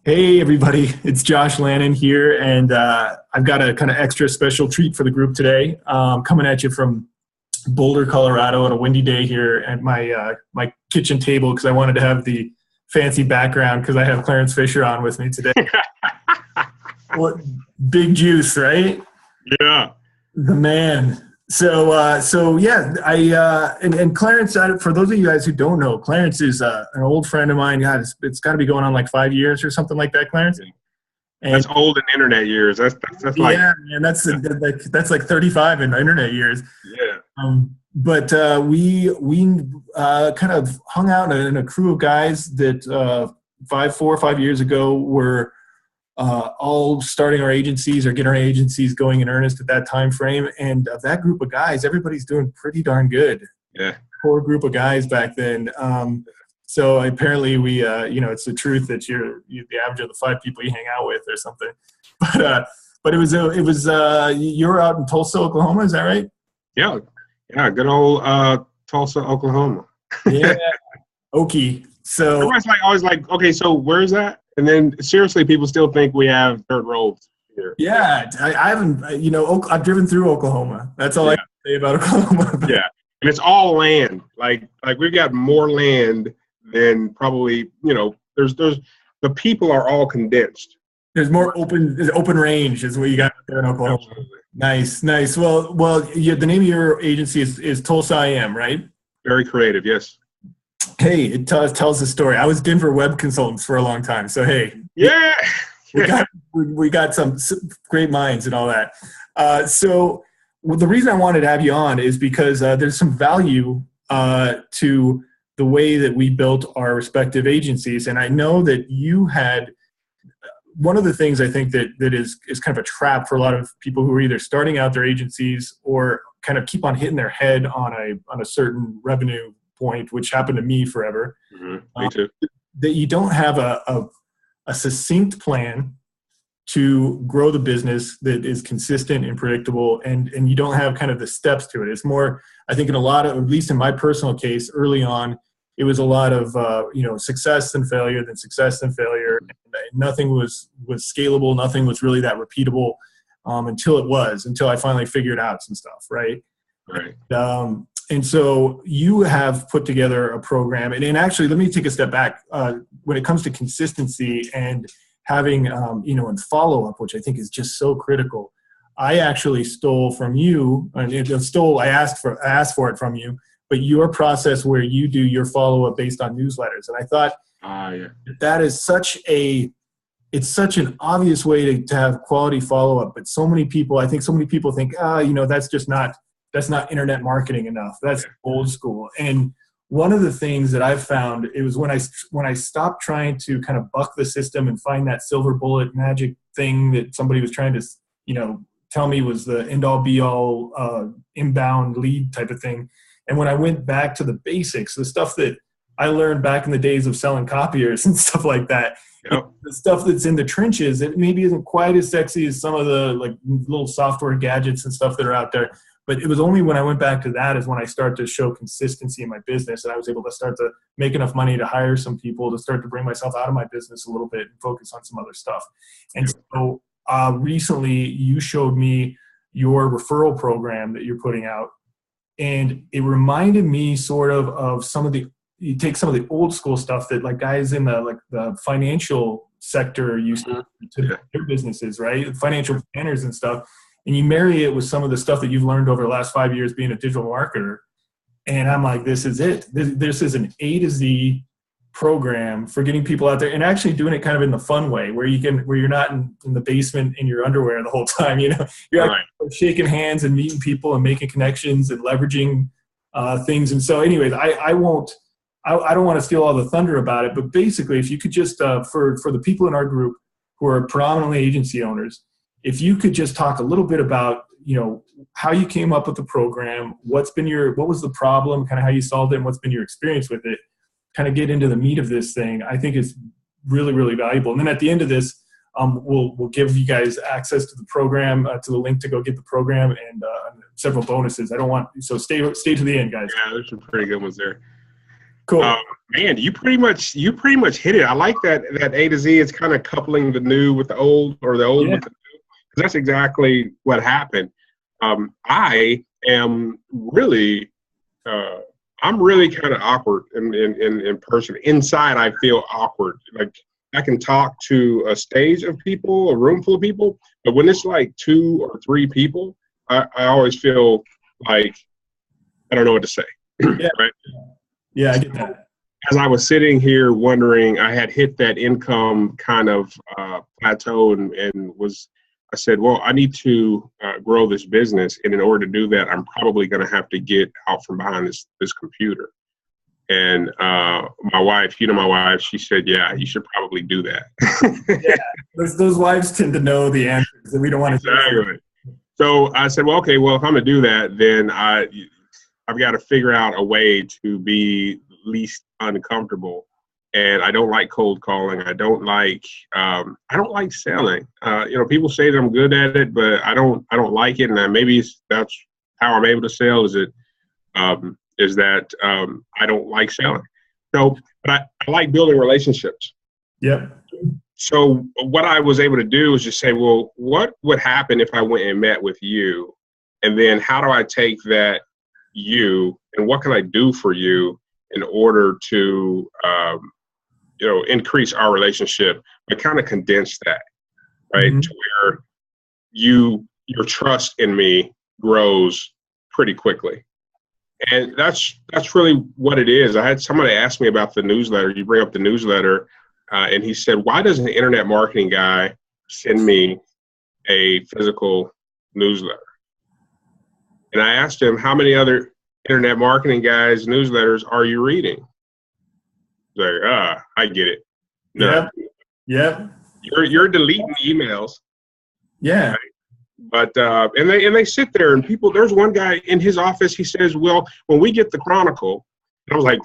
Hey everybody, it's Josh Lannan here, and I've got a kind of extra special treat for the group today. Coming at you from Boulder, Colorado, on a windy day here at my kitchen table because I wanted to have the fancy background because I have Clarence Fisher on with me today. What big juice, right? Yeah. The man. So yeah, and Clarence. For those of you guys who don't know, Clarence is an old friend of mine. God, it's got to be going on like 5 years or something like that, Clarence. And That's old in internet years. That's like, yeah, man, that's like 35 in internet years. yeah. But we kind of hung out in a crew of guys that 4 or 5 years ago were all starting our agencies or getting our agencies going in earnest at that time frame. And of that group of guys, everybody's doing pretty darn good. Yeah. Core group of guys back then. So apparently it's the truth that you're the average of the 5 people you hang out with or something. But it was you were out in Tulsa, Oklahoma. Is that right? Yeah. Yeah. Good old Tulsa, Oklahoma. Yeah. Okie. So Everybody's always like, okay, so where's that? And then seriously, people still think we have dirt roads here. yeah, I haven't. I've driven through Oklahoma. That's all I can say about Oklahoma. Yeah. And it's all land. Like we've got more land than probably, there's the people are all condensed. There's more open range is what you got there in Oklahoma. Absolutely. Nice. Well, yeah, the name of your agency is Tulsa I Am, right? Very creative. Yes. Hey, it tells the story. I was Denver web consultants for a long time, so hey, Yeah. we got some great minds and all that. So the reason I wanted to have you on is because there's some value to the way that we built our respective agencies, and I know that you had one of the things I think that is kind of a trap for a lot of people who are either starting out their agencies or kind of keep on hitting their head on a certain revenue point, which happened to me forever. Mm-hmm. Me too. That you don't have a succinct plan to grow the business that is consistent and predictable, and you don't have kind of the steps to it. It's more, I think, in a lot of, at least in my personal case, early on, it was a lot of success and failure, then success and failure. And nothing was scalable. Nothing was really that repeatable until I finally figured out some stuff, right? Right. And so you have put together a program, and actually, let me take a step back. When it comes to consistency and having, and follow-up, which I think is just so critical, I actually stole from you, I asked for it from you, but your process where you do your follow-up based on newsletters. And I thought that is such an obvious way to have quality follow-up, but so many people think, that's not internet marketing enough. That's old school. And one of the things that I've found, it was when I stopped trying to kind of buck the system and find that silver bullet magic thing that somebody was trying to, tell me was the end all be all inbound lead type of thing. And when I went back to the basics, the stuff that I learned back in the days of selling copiers and stuff like that, the stuff that's in the trenches, it maybe isn't quite as sexy as some of the like little software gadgets and stuff that are out there. But it was only when I went back to that is when I started to show consistency in my business, and I was able to start to make enough money to hire some people to start to bring myself out of my business a little bit and focus on some other stuff. And so recently you showed me your referral program that you're putting out, and it reminded me sort of you take some of the old school stuff that like guys in the financial sector used to their businesses, right? Financial planners and stuff. And you marry it with some of the stuff that you've learned over the last 5 years being a digital marketer. And I'm like, this is it. This is an A to Z program for getting people out there and actually doing it kind of in the fun way where you're not in the basement in your underwear the whole time. You're actually shaking hands and meeting people and making connections and leveraging things. And so anyways, I don't want to steal all the thunder about it, but basically if you could just, for the people in our group who are predominantly agency owners, if you could just talk a little bit about, how you came up with the program, what was the problem, kind of how you solved it, and what's been your experience with it, kind of get into the meat of this thing, I think is really, really valuable. And then at the end of this, we'll give you guys access to the program, to the link to go get the program, and several bonuses. So stay to the end, guys. Yeah, there's some pretty good ones there. Cool. Man, you pretty much hit it. I like that A to Z is kind of coupling the new with the old, or the old with the new. That's exactly what happened. I am really, I'm really kind of awkward in person. Inside, I feel awkward. Like I can talk to a stage of people, a room full of people, but when it's like 2 or 3 people, I always feel like I don't know what to say. Yeah. Right? Yeah, I get that. As I was sitting here wondering, I had hit that income kind of plateau, I said, well, I need to grow this business. And in order to do that, I'm probably going to have to get out from behind this computer. And my wife, my wife, she said, yeah, you should probably do that. Yeah, those wives tend to know the answers that we don't want to Exactly. So I said, well, okay, well, if I'm going to do that, then I've got to figure out a way to be least uncomfortable. And I don't like cold calling. I don't like selling. People say that I'm good at it, but I don't like it. And maybe that's how I'm able to sell. Is that I don't like selling. So, but I like building relationships. Yep. So what I was able to do is just say, well, what would happen if I went and met with you? And then how do I take that you and what can I do for you in order to increase our relationship? I kind of condense that, right? Mm-hmm. To where your trust in me grows pretty quickly. And that's really what it is. I had somebody ask me about the newsletter. You bring up the newsletter, and he said, why does an internet marketing guy send me a physical newsletter? And I asked him, how many other internet marketing guys' newsletters are you reading? He's like, I get it. No. Yep. You're deleting emails. Yeah. Right? But and they sit there and people. There's one guy in his office. He says, "Well, when we get the Chronicle," and I was like,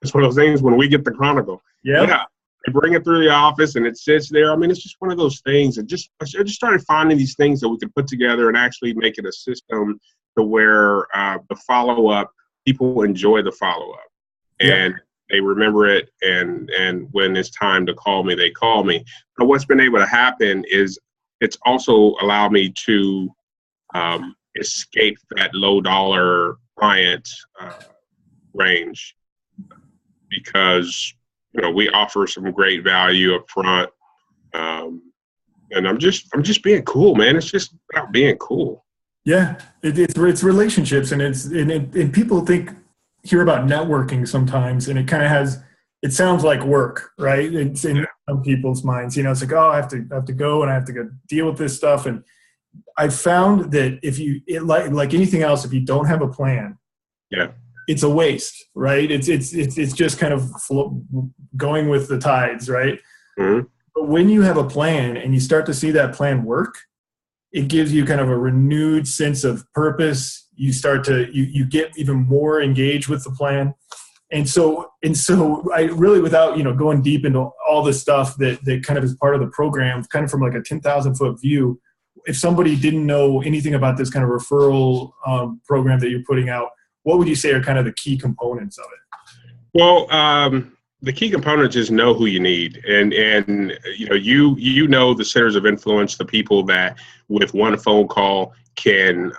"It's one of those things." When we get the Chronicle, yeah, they bring it through the office and it sits there. I mean, it's just one of those things. I just started finding these things that we could put together and actually make it a system to where the follow up, people enjoy the follow up, and they remember it. And when it's time to call me, they call me. But what's been able to happen is it's also allowed me to escape that low dollar client range because we offer some great value up front, and I'm just being cool, man. It's just about being cool. Yeah, it's relationships, and people hear about networking sometimes, and it kind of it sounds like work, right? It's in some people's minds, it's like, oh, I have to go and I have to go deal with this stuff. And I found that like anything else, if you don't have a plan, it's a waste, right? It's just kind of going with the tides, right? Mm-hmm. But when you have a plan and you start to see that plan work, it gives you kind of a renewed sense of purpose. You start to you get even more engaged with the plan. And so I really, without going deep into all the stuff that kind of is part of the program, kind of from like a 10,000-foot view, if somebody didn't know anything about this kind of referral program that you're putting out, what would you say are kind of the key components of it? Well, the key components is know who you need, and you know the centers of influence, the people that with one phone call can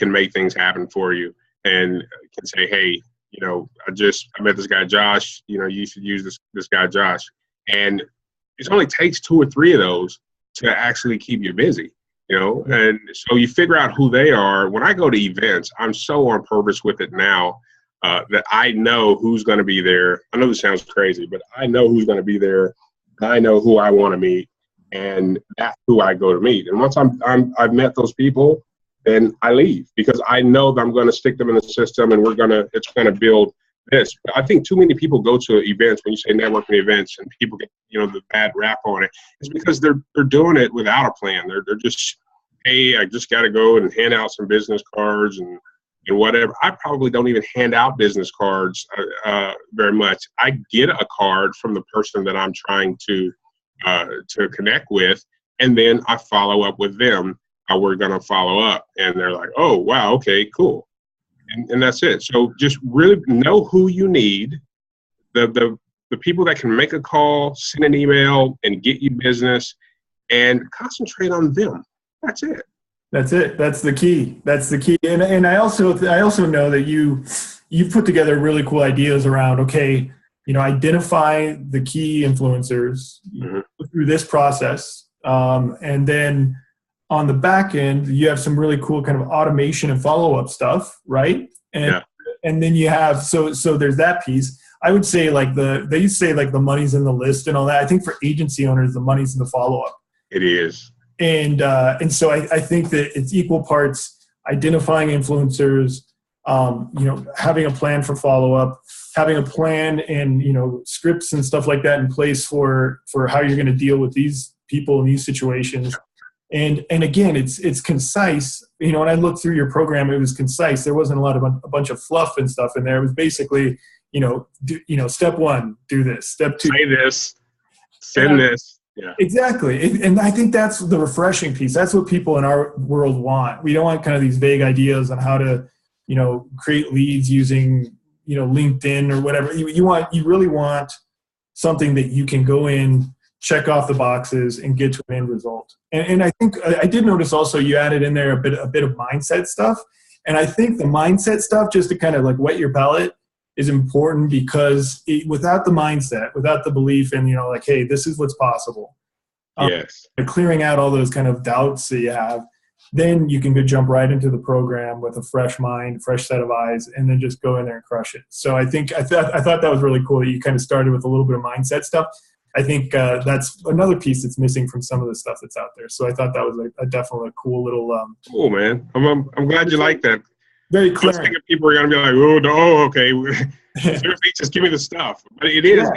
make things happen for you, and can say, hey, I met this guy, Josh, you should use this guy, Josh. And it only takes 2 or 3 of those to actually keep you busy, and so you figure out who they are. When I go to events, I'm so on purpose with it now that I know who's going to be there. I know this sounds crazy, but I know who's going to be there. I know who I want to meet, and that's who I go to meet. And once I've met those people, then I leave because I know that I'm going to stick them in the system and it's going to build this. But I think too many people go to events, when you say networking events, and people get, the bad rap on it. It's because they're doing it without a plan. They're just, hey, I just got to go and hand out some business cards and whatever. I probably don't even hand out business cards very much. I get a card from the person that I'm trying to connect with, and then I follow up with them. We're going to follow up, and they're like, oh, wow, okay, cool. And that's it. So just really know who you need, the people that can make a call, send an email, and get you business, and concentrate on them. That's it. That's it. That's the key. That's the key. And I also know that you put together really cool ideas around, okay, identify the key influencers through this process. And then on the back end, you have some really cool kind of automation and follow-up stuff, right? And then you have, so there's that piece. I would say they used to say the money's in the list and all that. I think for agency owners, the money's in the follow-up. It is. And so I think that it's equal parts identifying influencers, having a plan for follow-up, having a plan and, scripts and stuff like that in place for how you're going to deal with these people in these situations. And again, it's concise. When I looked through your program, it was concise. There wasn't a bunch of fluff and stuff in there. It was basically, step one, do this. Step two, say this, send this. Yeah, exactly. And I think that's the refreshing piece. That's what people in our world want. We don't want kind of these vague ideas on how to, create leads using, LinkedIn or whatever. You really want something that you can go in, check off the boxes, and get to an end result. And I think I did notice also you added in there a bit of mindset stuff. And I think the mindset stuff, just to kind of whet your palate, is important because without the mindset, without the belief in, hey, this is what's possible. Yes. Clearing out all those kind of doubts that you have, then you can jump right into the program with a fresh mind, fresh set of eyes, and then just go in there and crush it. So I thought that was really cool that you kind of started with a little bit of mindset stuff. I think that's another piece that's missing from some of the stuff that's out there. So I thought that was definitely a cool little. Cool, man. I'm glad you like that. Very clear. I was thinking people are going to be like, oh, no, okay. Seriously, just give me the stuff. But it is,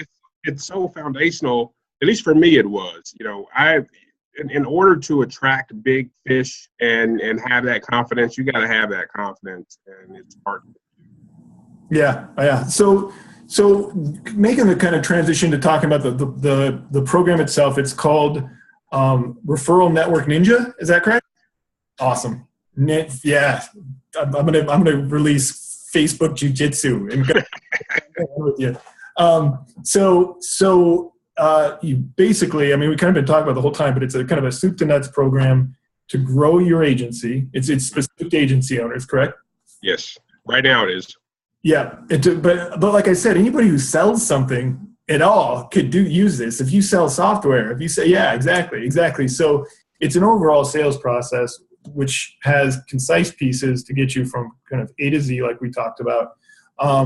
it's so foundational. At least for me, it was. In order to attract big fish and have that confidence, you got to have that confidence, and it's hard. Yeah. So making the kind of transition to talking about the program itself, it's called Referral Network Ninja. Is that correct? Awesome. Yeah. I'm gonna release Facebook Jiu-Jitsu and go with you. You basically, we kind of been talking about the whole time, but it's a kind of a soup to nuts program to grow your agency. It's specific to agency owners, correct? Yes. Right now it is. Yeah. But like I said, anybody who sells something at all could use this. If you sell software, if you say, yeah, exactly. So it's an overall sales process which has concise pieces to get you from kind of A to Z, like we talked about. I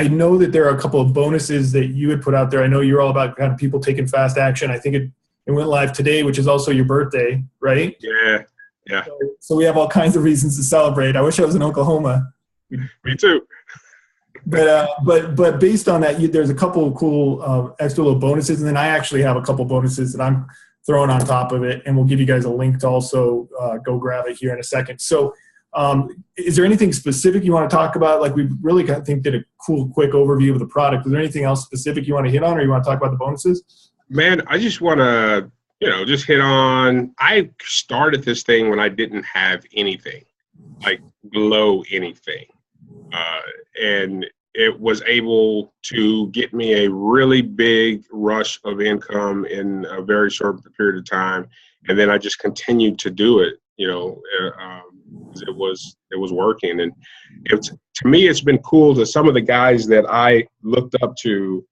know that there are a couple of bonuses that you had put out there. I know you're all about kind of people taking fast action. I think it went live today, which is also your birthday, right? Yeah. So we have all kinds of reasons to celebrate. I wish I was in Oklahoma. Me too. But based on that, there's a couple of cool extra little bonuses, and then I actually have a couple bonuses that I'm throwing on top of it, and we'll give you guys a link to also go grab it here in a second. So is there anything specific you want to talk about? We really did a cool, quick overview of the product. Is there anything else specific you want to hit on, or you want to talk about the bonuses? Man, I just want to, just hit on, I started this thing when I didn't have anything, below anything. And it was able to get me a really big rush of income in a very short period of time. And then I just continued to do it, it was working. And to me, it's been cool to some of the guys that I looked up to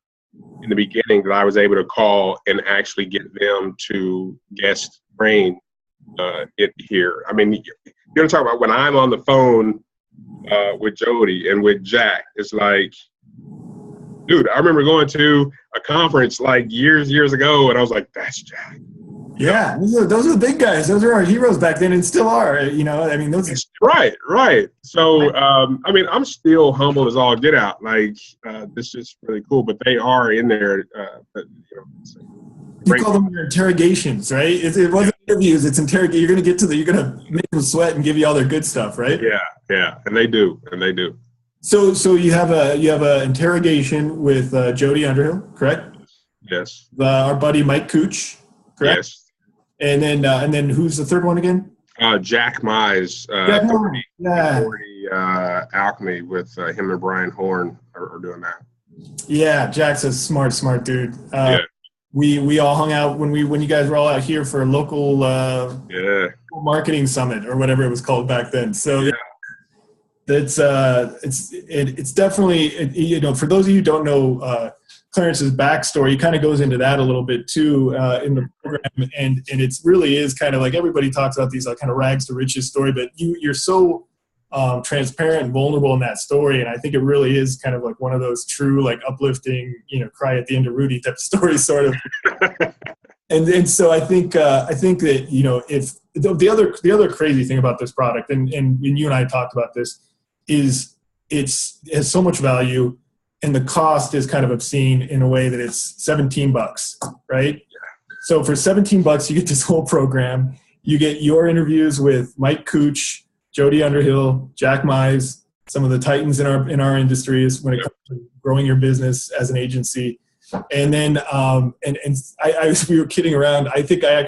in the beginning that I was able to call and actually get them to guest train it here. You're going to talk about when I'm on the phone with Jody and with Jack, it's like, dude, I remember going to a conference years ago, and I was like, that's Jack. Yeah, those are the big guys. Those are our heroes back then, and still are. Those. Right. So, I'm still humble as all get out. This is really cool, but they are in there. You call them your interrogations, right? It wasn't interviews; it's interrogate. You're going to get to you're going to make them sweat and give you all their good stuff, right? Yeah, and they do. So you have a interrogation with Jody Underhill, correct? Yes. Our buddy Mike Cooch, correct? Yes. And then who's the third one again? Jack Mize, Authority Alchemy with him and Brian Horn. are doing that. Yeah, Jack's a smart dude. Yeah. We all hung out when you guys were all out here for a local marketing summit or whatever it was called back then. So yeah. It's definitely, for those of you who don't know Clarence's backstory, he kind of goes into that a little bit too in the program, and it really is kind of like everybody talks about these kind of rags to riches story, but you're so transparent and vulnerable in that story, and I think it really is kind of like one of those true like uplifting, cry at the end of Rudy type of stories, sort of. and so I think that if the other crazy thing about this product, and you and I talked about this, is it has so much value, and the cost is kind of obscene in a way that it's $17, right? So for $17, you get this whole program. You get your interviews with Mike Cooch, Jody Underhill, Jack Mize, some of the titans in our industry is when it comes to growing your business as an agency. And then we were kidding around. I think I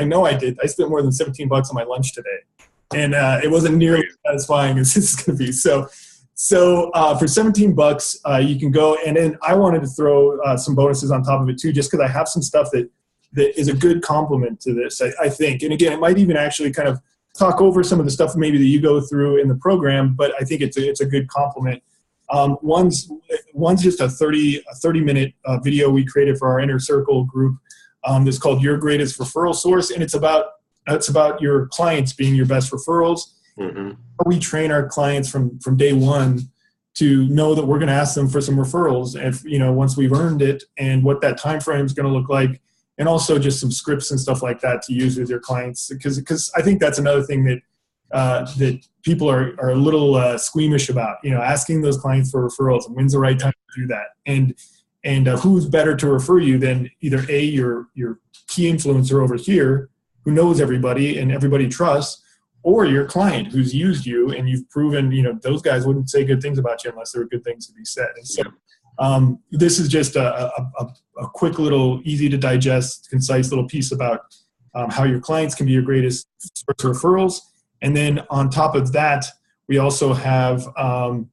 know I did. I spent more than $17 on my lunch today, and it wasn't nearly as satisfying as this is going to be. So for $17, you can go. And then I wanted to throw some bonuses on top of it too, just because I have some stuff that is a good complement to this, I think. And again, it might even actually kind of talk over some of the stuff maybe that you go through in the program, but I think it's a good complement. One's just a 30-minute video we created for our Inner Circle group that's called Your Greatest Referral Source, and it's about your clients being your best referrals. Mm-hmm. We train our clients from day one to know that we're going to ask them for some referrals if once we've earned it, and what that time frame is going to look like, and also just some scripts and stuff like that to use with your clients, because I think that's another thing that people are a little squeamish about, asking those clients for referrals, and when's the right time to do that, and who's better to refer you than either your key influencer over here who knows everybody and everybody trusts, or your client who's used you and you've proven those guys wouldn't say good things about you unless there were good things to be said. And so this is just a quick little, easy to digest, concise little piece about how your clients can be your greatest source of referrals. And then on top of that, we also have a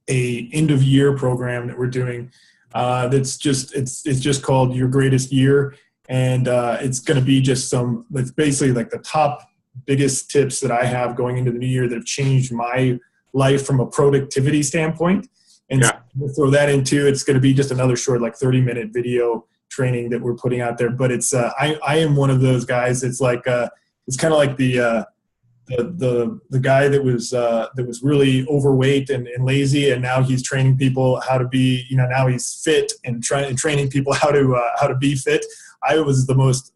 end of year program that we're doing. It's just called Your Greatest Year, and it's going to be just it's basically like the top biggest tips that I have going into the new year that have changed my life from a productivity standpoint. And so we'll throw that into, it's going to be just another short, like 30-minute video training that we're putting out there. But it's I am one of those guys. It's like it's kind of like the guy that was really overweight and lazy, and now he's training people how to be, now he's fit and training people how to be fit. I was the most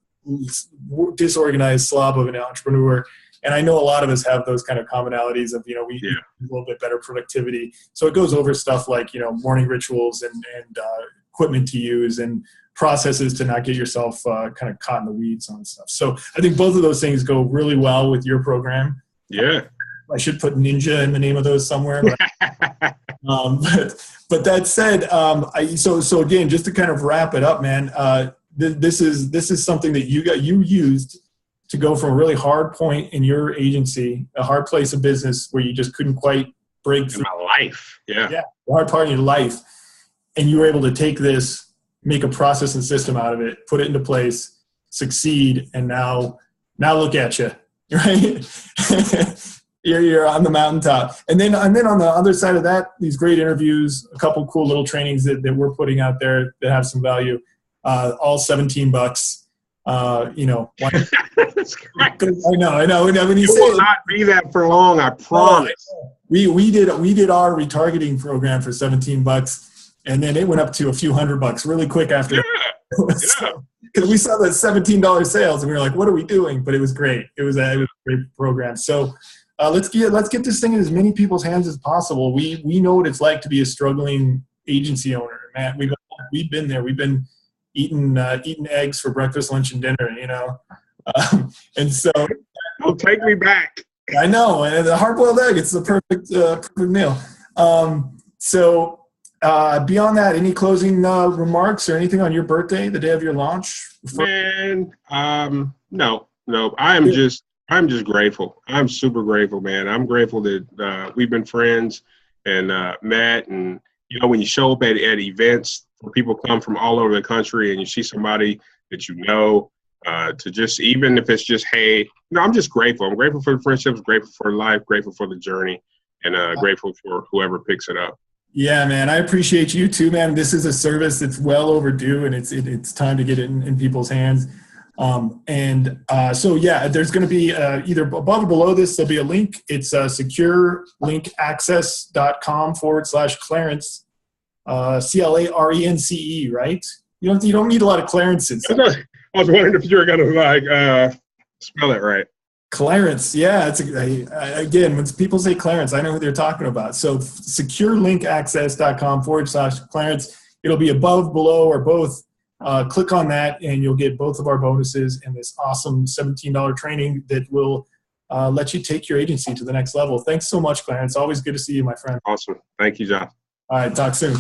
disorganized slob of an entrepreneur, and I know a lot of us have those kind of commonalities of, we need a little bit better productivity. So it goes over stuff like, morning rituals and equipment to use and processes to not get yourself kind of caught in the weeds on stuff. So I think both of those things go really well with your program. Yeah. I should put ninja in the name of those somewhere. But, but that said, so again, just to kind of wrap it up, man, this is something that you used to go from a really hard point in your agency, a hard place of business where you just couldn't quite break through. In my life. Yeah. Yeah. The hard part in your life. And you were able to take this, make a process and system out of it, put it into place, succeed, and now look at you, right? you're on the mountaintop. And then on the other side of that, these great interviews, a couple cool little trainings that we're putting out there that have some value, all $17. That's correct. I know. When you it will not be that for long, I promise. We did our retargeting program for $17. And then it went up to a few $100 really quick after. Because we saw the $17 sales and we were like, what are we doing? But it was great. It was a great program. So let's get this thing in as many people's hands as possible. We know what it's like to be a struggling agency owner, man. We've been there. We've been eating eggs for breakfast, lunch, and dinner, and so don't take me back. I know, and the hard-boiled egg, it's the perfect meal. So beyond that, any closing remarks or anything on your birthday, the day of your launch? Man, no. I'm just grateful. I'm super grateful, man. I'm grateful that we've been friends and met, and you know, when you show up at events where people come from all over the country and you see somebody that you know, to just, even if it's just, hey, you know, I'm just grateful. I'm grateful for the friendships, grateful for life, grateful for the journey, and grateful for whoever picks it up. Yeah, man, I appreciate you too, man. This is a service that's well overdue, and it's time to get it in people's hands. So yeah, there's going to be either above or below this, there'll be a link. It's securelinkAccess.com/Clarence, CLARENCE, right? You don't need a lot of Clarences. I was wondering if you were going to spell it right. Clarence, yeah. Again, when people say Clarence, I know who they're talking about. So securelinkAccess.com/Clarence. It'll be above, below, or both. Click on that, and you'll get both of our bonuses and this awesome $17 training that will let you take your agency to the next level. Thanks so much, Clarence. Always good to see you, my friend. Awesome. Thank you, John. All right, talk soon.